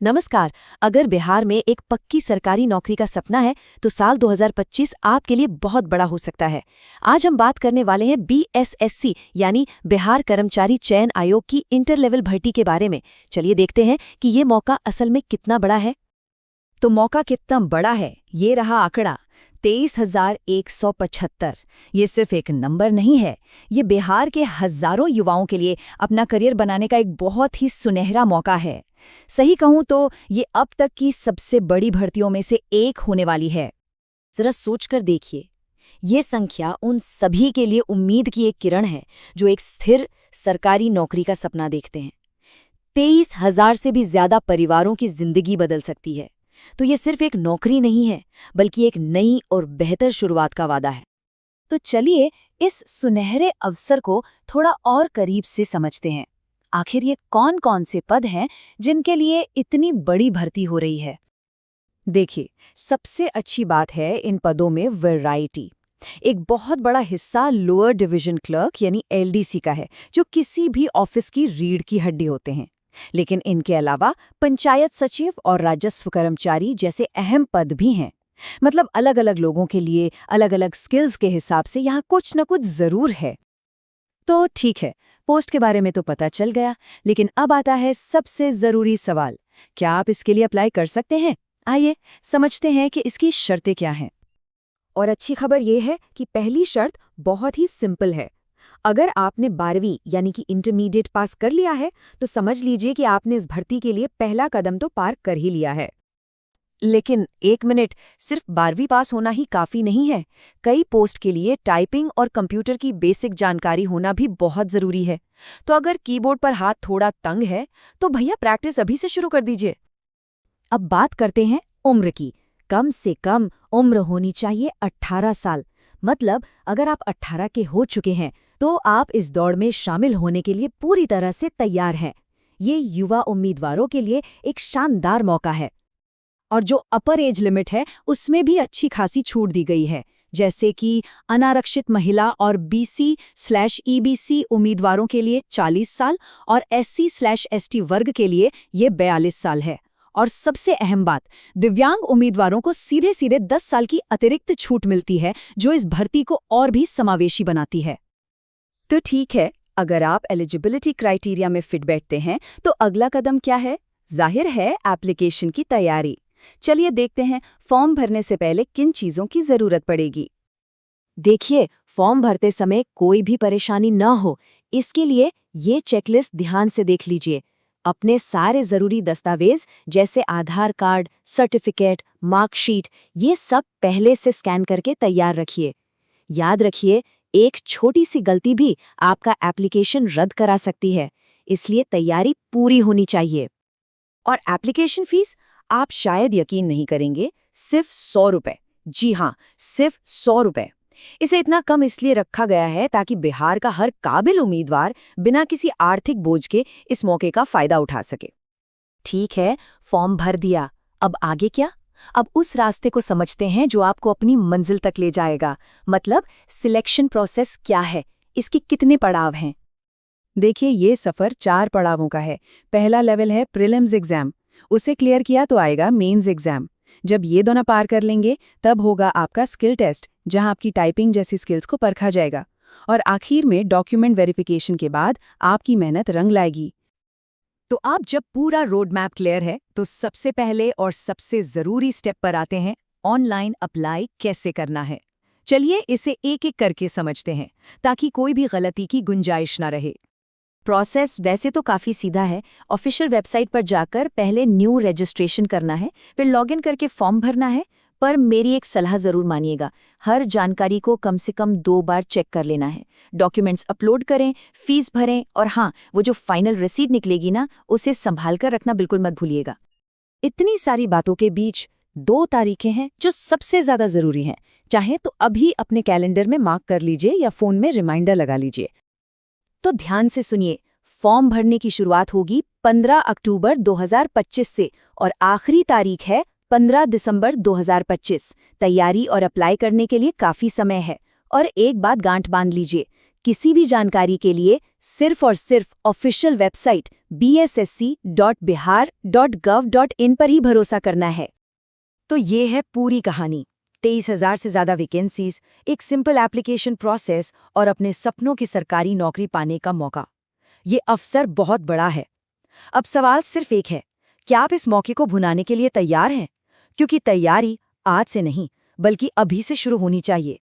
नमस्कार। अगर बिहार में एक पक्की सरकारी नौकरी का सपना है तो साल 2025 आपके लिए बहुत बड़ा हो सकता है। आज हम बात करने वाले हैं बीएसएससी यानी बिहार कर्मचारी चयन आयोग की इंटर लेवल भर्ती के बारे में। चलिए देखते हैं कि ये मौका असल में कितना बड़ा है। तो मौका कितना बड़ा है, ये रहा आंकड़ा 23,175। ये सिर्फ एक नंबर नहीं है, ये बिहार के हजारों युवाओं के लिए अपना करियर बनाने का एक बहुत ही सुनहरा मौका है। सही कहूं तो ये अब तक की सबसे बड़ी भर्तियों में से एक होने वाली है। जरा सोचकर देखिए, ये संख्या उन सभी के लिए उम्मीद की एक किरण है जो एक स्थिर सरकारी नौकरी का सपना देखते हैं। 23,000 से भी ज्यादा परिवारों की जिंदगी बदल सकती है। तो ये सिर्फ एक नौकरी नहीं है, बल्कि एक नई और बेहतर शुरुआत का वादा है। तो चलिए इस सुनहरे अवसर को थोड़ा और करीब से समझते हैं। आखिर ये कौन कौन से पद हैं जिनके लिए इतनी बड़ी भर्ती हो रही है। देखिए, सबसे अच्छी बात है इन पदों में वैरायटी। एक बहुत बड़ा हिस्सा लोअर डिवीजन क्लर्क यानी एलडीसी का है, जो किसी भी ऑफिस की रीढ़ की हड्डी होते हैं। लेकिन इनके अलावा पंचायत सचिव और राजस्व कर्मचारी जैसे अहम पद भी हैं। मतलब अलग अलग लोगों के लिए अलग अलग स्किल्स के हिसाब से यहाँ कुछ न कुछ जरूर है। तो ठीक है, पोस्ट के बारे में तो पता चल गया, लेकिन अब आता है सबसे जरूरी सवाल। क्या आप इसके लिए अप्लाई कर सकते हैं? आइए समझते हैं कि इसकी शर्तें क्या हैं। और अच्छी खबर यह है कि पहली शर्त बहुत ही सिंपल है। अगर आपने 12वीं यानी कि इंटरमीडिएट पास कर लिया है तो समझ लीजिए कि आपने इस भर्ती के लिए पहला कदम तो पार कर ही लिया है। लेकिन एक मिनट, सिर्फ 12वीं पास होना ही काफी नहीं है। कई पोस्ट के लिए टाइपिंग और कंप्यूटर की बेसिक जानकारी होना भी बहुत जरूरी है। तो अगर कीबोर्ड पर हाथ थोड़ा तंग है तो भैया प्रैक्टिस अभी से शुरू कर दीजिए। अब बात करते हैं उम्र की। कम से कम उम्र होनी चाहिए 18 साल। मतलब अगर आप 18 के हो चुके हैं तो आप इस दौड़ में शामिल होने के लिए पूरी तरह से तैयार हैं। ये युवा उम्मीदवारों के लिए एक शानदार मौका है। और जो अपर एज लिमिट है उसमें भी अच्छी खासी छूट दी गई है, जैसे कि अनारक्षित महिला और BC/EBC उम्मीदवारों के लिए 40 साल और SC/ST वर्ग के लिए ये 42 साल है। और सबसे अहम बात, दिव्यांग उम्मीदवारों को सीधे सीधे 10 साल की अतिरिक्त छूट मिलती है, जो इस भर्ती को और भी समावेशी बनाती है। तो ठीक है, अगर आप एलिजिबिलिटी क्राइटेरिया में फिट बैठते हैं तो अगला कदम क्या है? जाहिर है एप्लीकेशन की तैयारी। चलिए देखते हैं फॉर्म भरने से पहले किन चीजों की जरूरत पड़ेगी। देखिए, फॉर्म भरते समय कोई भी परेशानी न हो, इसके लिए ये चेकलिस्ट ध्यान से देख लीजिए। अपने सारे जरूरी दस्तावेज जैसे आधार कार्ड, सर्टिफिकेट, मार्कशीट, ये सब पहले से स्कैन करके तैयार रखिए। याद रखिए, एक छोटी सी गलती भी आपका एप्लीकेशन रद्द करा सकती है, इसलिए तैयारी पूरी होनी चाहिए। और एप्लीकेशन फीस, आप शायद यकीन नहीं करेंगे, सिर्फ 100 रुपए। जी हाँ, सिर्फ 100 रुपए। इसे इतना कम इसलिए रखा गया है ताकि बिहार का हर काबिल उम्मीदवार बिना किसी आर्थिक बोझ के इस मौके का फायदा उठा सके। ठीक है, फॉर्म भर दिया, अब आगे क्या? अब उस रास्ते को समझते हैं जो आपको अपनी मंजिल तक ले जाएगा। मतलब सिलेक्शन प्रोसेस क्या है, इसके कितने पड़ाव हैं। देखिए, ये सफ़र 4 पड़ावों का है। पहला लेवल है प्रीलिम्स एग्जाम, उसे क्लियर किया तो आएगा मेंस एग्जाम। जब ये दोनों पार कर लेंगे तब होगा आपका स्किल टेस्ट, जहां आपकी टाइपिंग जैसी स्किल्स को परखा जाएगा। और आखिर में डॉक्यूमेंट वेरिफिकेशन के बाद आपकी मेहनत रंग लाएगी। तो आप जब पूरा रोड मैप क्लियर है तो सबसे पहले और सबसे ज़रूरी स्टेप पर आते हैं, ऑनलाइन अप्लाई कैसे करना है। चलिए इसे एक एक करके समझते हैं ताकि कोई भी गलती की गुंजाइश ना रहे। प्रोसेस वैसे तो काफ़ी सीधा है। ऑफिशियल वेबसाइट पर जाकर पहले न्यू रजिस्ट्रेशन करना है, फिर लॉगिन करके फॉर्म भरना है। पर मेरी एक सलाह ज़रूर मानिएगा, हर जानकारी को कम से कम 2 बार चेक कर लेना है। डॉक्यूमेंट्स अपलोड करें, फीस भरें और हाँ, वो जो फाइनल रसीद निकलेगी ना, उसे संभाल कर रखना बिल्कुल मत भूलिएगा। इतनी सारी बातों के बीच 2 तारीखें हैं जो सबसे ज़्यादा ज़रूरी हैं। चाहे तो अभी अपने कैलेंडर में मार्क कर लीजिए या फ़ोन में रिमाइंडर लगा लीजिए। तो ध्यान से सुनिए, फॉर्म भरने की शुरुआत होगी 15 अक्टूबर 2025 से और आखिरी तारीख है 15 दिसंबर 2025। तैयारी और अप्लाई करने के लिए काफ़ी समय है। और एक बात गांठ बांध लीजिए, किसी भी जानकारी के लिए सिर्फ और सिर्फ ऑफिशियल वेबसाइट bssc.bihar.gov.in पर ही भरोसा करना है। तो ये है पूरी कहानी। 23,000 से ज़्यादा वैकेंसीज, एक सिंपल एप्लीकेशन प्रोसेस और अपने सपनों की सरकारी नौकरी पाने का मौका। ये अवसर बहुत बड़ा है। अब सवाल सिर्फ एक है, क्या आप इस मौके को भुनाने के लिए तैयार हैं? क्योंकि तैयारी आज से नहीं, बल्कि अभी से शुरू होनी चाहिए।